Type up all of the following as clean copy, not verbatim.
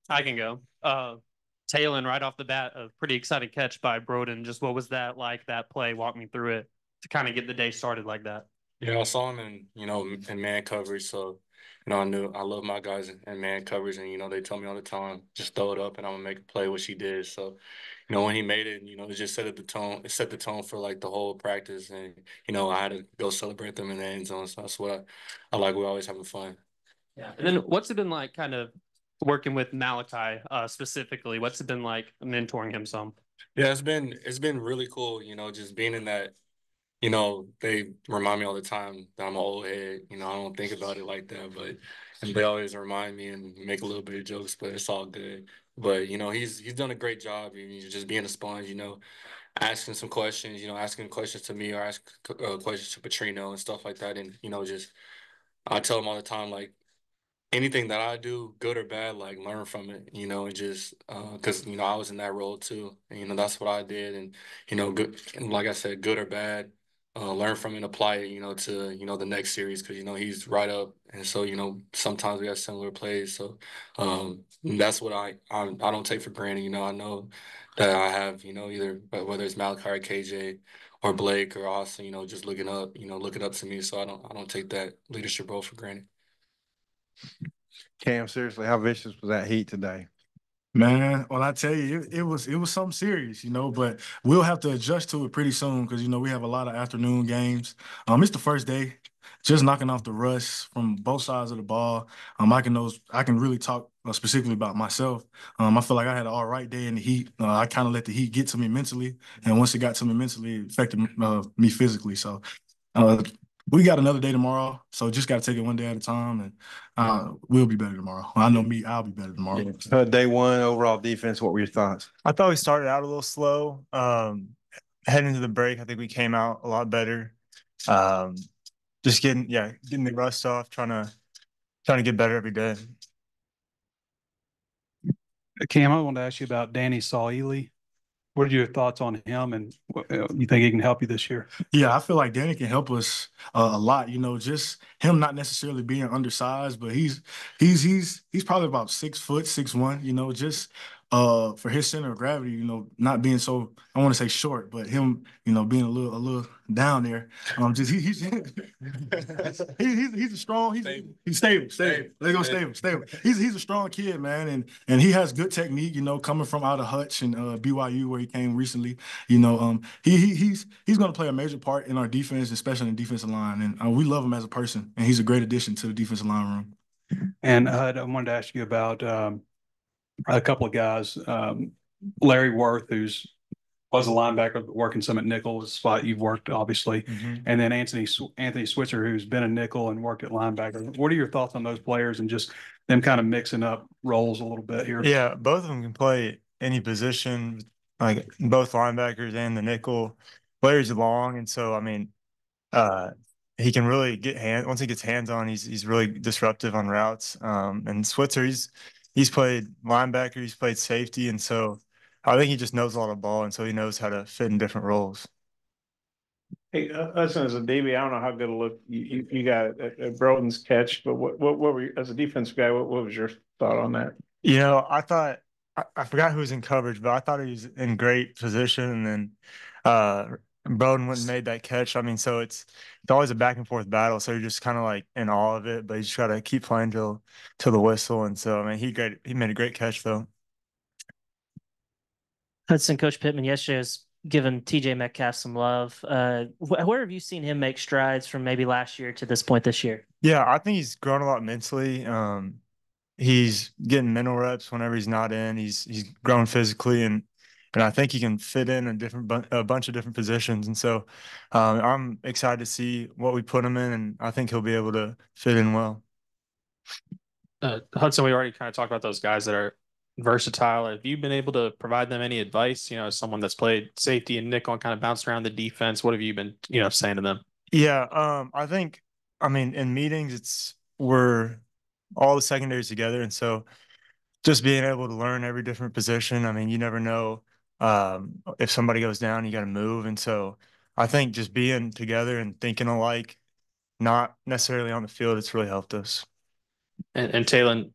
I can go. Taylen, right off the bat, a pretty exciting catch by Broden. Just what was that like, that play? Walk me through it to kind of get the day started like that. Yeah, I saw him in man coverage. So, I knew I love my guys in man coverage, and they tell me all the time, just throw it up, and I'm gonna make a play. Which he did. So, when he made it, it just set the tone. It set the tone for like the whole practice, and I had to go celebrate them in the end zone. So that's what I like. We're always having fun. Yeah. And then what's it been like, kind of working with Malachi specifically? What's it been like mentoring him some? Yeah, it's been really cool. Just being in that. They remind me all the time that I'm an old head. I don't think about it like that, but and they always remind me and make a little bit of jokes, but it's all good. But he's done a great job. Just being a sponge. Asking some questions. Asking questions to me or ask questions to Petrino and stuff like that. And just I tell him all the time like anything that I do, good or bad, like learn from it, and just because I was in that role too, and that's what I did, and good, and like I said, good or bad, learn from it and apply it, to the next series because he's right up, and so sometimes we have similar plays, so that's what I don't take for granted, I know that I have either but whether it's Malachi or KJ or Blake or Austin, just looking up to me, so I don't take that leadership role for granted. Cam, seriously, how vicious was that heat today? Man, well, I tell you, it was something serious, but we'll have to adjust to it pretty soon because we have a lot of afternoon games. It's the first day, just knocking off the rust from both sides of the ball. I can really talk specifically about myself. I feel like I had an all right day in the heat. I kind of let the heat get to me mentally, and once it got to me mentally, it affected me physically. So uh, we got another day tomorrow, so just got to take it one day at a time, and we'll be better tomorrow. I know me, I'll be better tomorrow. Day one overall defense. What were your thoughts? I thought we started out a little slow. Heading into the break, I think we came out a lot better. Um, just getting the rust off, trying to get better every day. Cam, I wanted to ask you about Danny Saili. What are your thoughts on him, and you think he can help you this year? Yeah, I feel like Danny can help us a lot. Just him not necessarily being undersized, but he's probably about 6 foot, 6'1". Just for his center of gravity, not being so I want to say short, but him, being a little down there. Just he's a strong he's stable. Let's go stable. He's a strong kid, man, and he has good technique. Coming from out of Hutch and BYU where he came recently. He's going to play a major part in our defense, especially in the defensive line. And we love him as a person, and he's a great addition to the defensive line room. And I wanted to ask you about a couple of guys. Larry Worth, who's was a linebacker working some at nickel, a spot you've worked obviously, and then Anthony Switzer, who's been a nickel and worked at linebacker. What are your thoughts on those players and just them kind of mixing up roles a little bit here? Yeah, both of them can play any position, like both linebackers and the nickel. Larry's long, and so I mean, uh, he can really once he gets hands on, he's really disruptive on routes. And Switzer, he's played linebacker, he's played safety, and so I think he just knows a lot of ball, and so he knows how to fit in different roles. Hey, Hudson, as a DB, I don't know how good a look you got at Broden's catch, but what were you, as a defensive guy, what was your thought on that? I thought I forgot who was in coverage, but I thought he was in great position, and then uh, Bowden went and made that catch. I mean, so it's always a back and forth battle. So you're just kind of like in awe of it, but you just got to keep playing till the whistle. And so I mean, he made a great catch though. Hudson, Coach Pittman yesterday was giving TJ Metcalf some love. Where have you seen him make strides from maybe last year to this point this year? Yeah, I think he's grown a lot mentally. He's getting mental reps whenever he's not in. He's grown physically, and I think he can fit in a bunch of different positions. And so I'm excited to see what we put him in, and I think he'll be able to fit in well. Hudson, we already kind of talked about those guys that are versatile. Have you been able to provide them any advice? As someone that's played safety and nickel and kind of bounced around the defense, what have you been, saying to them? Yeah, I mean, in meetings, we're all the secondaries together, and so just being able to learn every different position. I mean, you never know if somebody goes down, you got to move, and so I think just being together and thinking alike, not necessarily on the field, it's really helped us. And Taylen,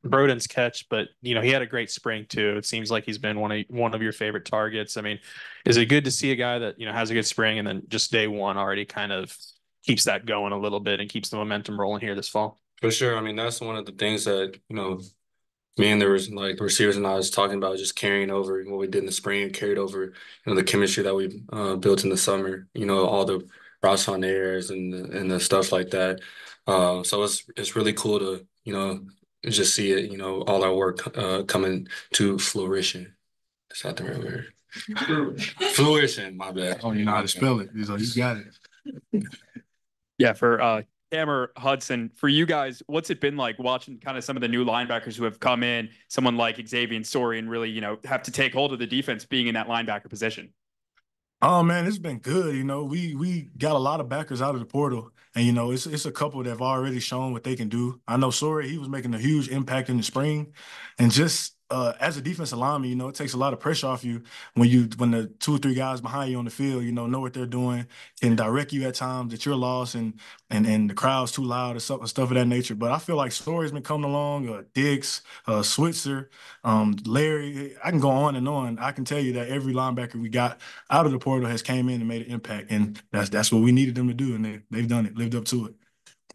Broden's catch, but he had a great spring too. It seems like he's been one of your favorite targets. I mean, is it good to see a guy that has a good spring and then just day one already kind of keeps that going a little bit and keeps the momentum rolling here this fall? For sure. I mean, that's one of the things that, me and there was like the receivers and I was talking about just carrying over what we did in the spring and carried over, the chemistry that we built in the summer, all the routes on airs and the stuff like that. So it's really cool to, just see it, all our work coming to fruition. Is that the right word? Fruition, my bad. Oh, you know how to spell it. So you got it. Yeah, for Cam or Hudson, for you guys, what's it been like watching kind of some of the new linebackers who have come in, someone like Xavier Story, and really, have to take hold of the defense being in that linebacker position? Oh man, it's been good. We got a lot of backers out of the portal, and it's a couple that have already shown what they can do. I know Sori, he was making a huge impact in the spring, and just as a defensive lineman, it takes a lot of pressure off you when the two or three guys behind you on the field, know what they're doing, can direct you at times that you're lost and the crowd's too loud or stuff of that nature. But I feel like Sori's been coming along, Diggs, Switzer, Larry. I can go on and on. I can tell you that every linebacker we got out of the portal has came in and made an impact, and that's what we needed them to do, and they've done it, lived up to it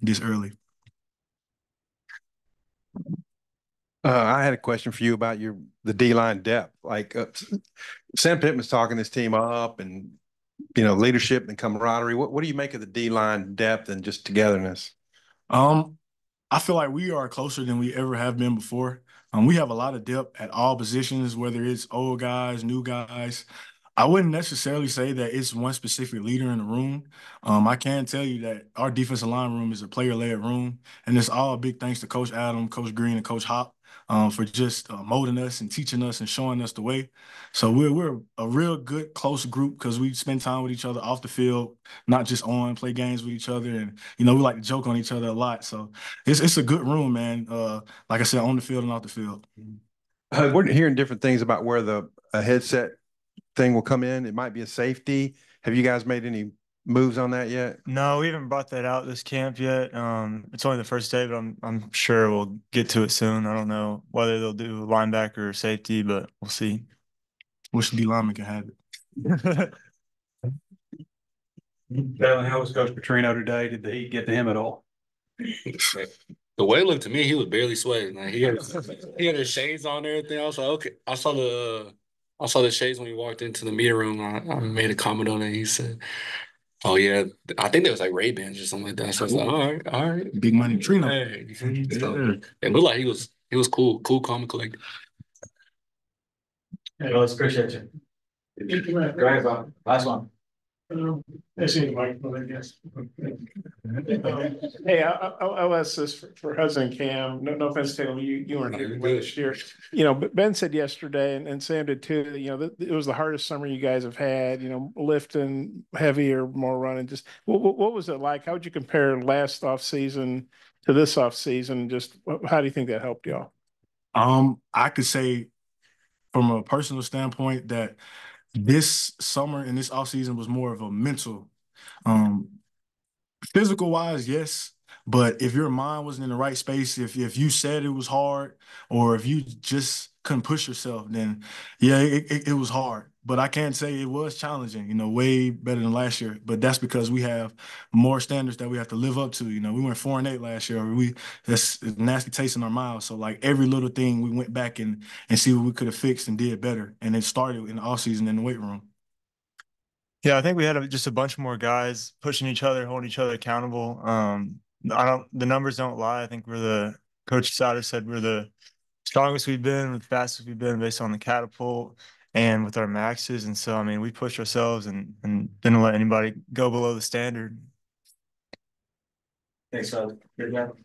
this early. I had a question for you about the D-line depth. Like Sam Pittman's talking this team up and leadership and camaraderie. What do you make of the D-line depth and just togetherness? I feel like we are closer than we ever have been before. We have a lot of depth at all positions, whether it's old guys, new guys. I wouldn't necessarily say that it's one specific leader in the room. I can tell you that our defensive line room is a player-led room, and it's all big thanks to Coach Adam, Coach Green, and Coach Hop for just molding us and teaching us and showing us the way. So we're a real good close group because we spend time with each other off the field, not just on, play games with each other, and we like to joke on each other a lot. So it's a good room, man. Like I said, on the field and off the field. We're hearing different things about where the headset thing will come in. It might be a safety. Have you guys made any moves on that yet? No, we haven't brought that out this camp yet. It's only the first day, but I'm sure we'll get to it soon. I don't know whether they'll do linebacker or safety, but we'll see. Wish the D lineman could have it. Taylen, how was Coach Petrino today? Did the heat get to him at all? The way it looked to me, he was barely sweating. Like he had his shades on and everything. I was like, okay. I saw the shades when we walked into the meeting room. I made a comment on it. He said, "Oh yeah, I think there was like Ray-Bans or something like that." So I was like, all right, Big money Trino. hey. So, it looked like he was cool, calm, and collected. Hey, let's appreciate you. Go ahead, Bob. Last one. I see the microphone, I guess. Hey, I'll ask this for Hudson and Cam. No offense, Taylor, you weren't here this year. But Ben said yesterday, and Sam did too, that it was the hardest summer you guys have had, lifting heavy or more running. Just what was it like? How would you compare last off season to this off season? Just how do you think that helped y'all? I could say from a personal standpoint that this summer and this offseason was more of a mental. Physical wise, yes. But if your mind wasn't in the right space, if you said it was hard, or if you just couldn't push yourself, then yeah, it was hard. But I can't say it was challenging, way better than last year. But that's because we have more standards that we have to live up to. We went 4-8 last year. That's a nasty taste in our mouths. So like every little thing we went back and see what we could have fixed and did better. And it started in the offseason in the weight room. Yeah, I think we had just a bunch more guys pushing each other, holding each other accountable. The numbers don't lie. I think Coach Sauter said we're the strongest we've been, the fastest we've been based on the catapult and with our maxes. And so, I mean, we pushed ourselves and didn't let anybody go below the standard. Thanks, Good job.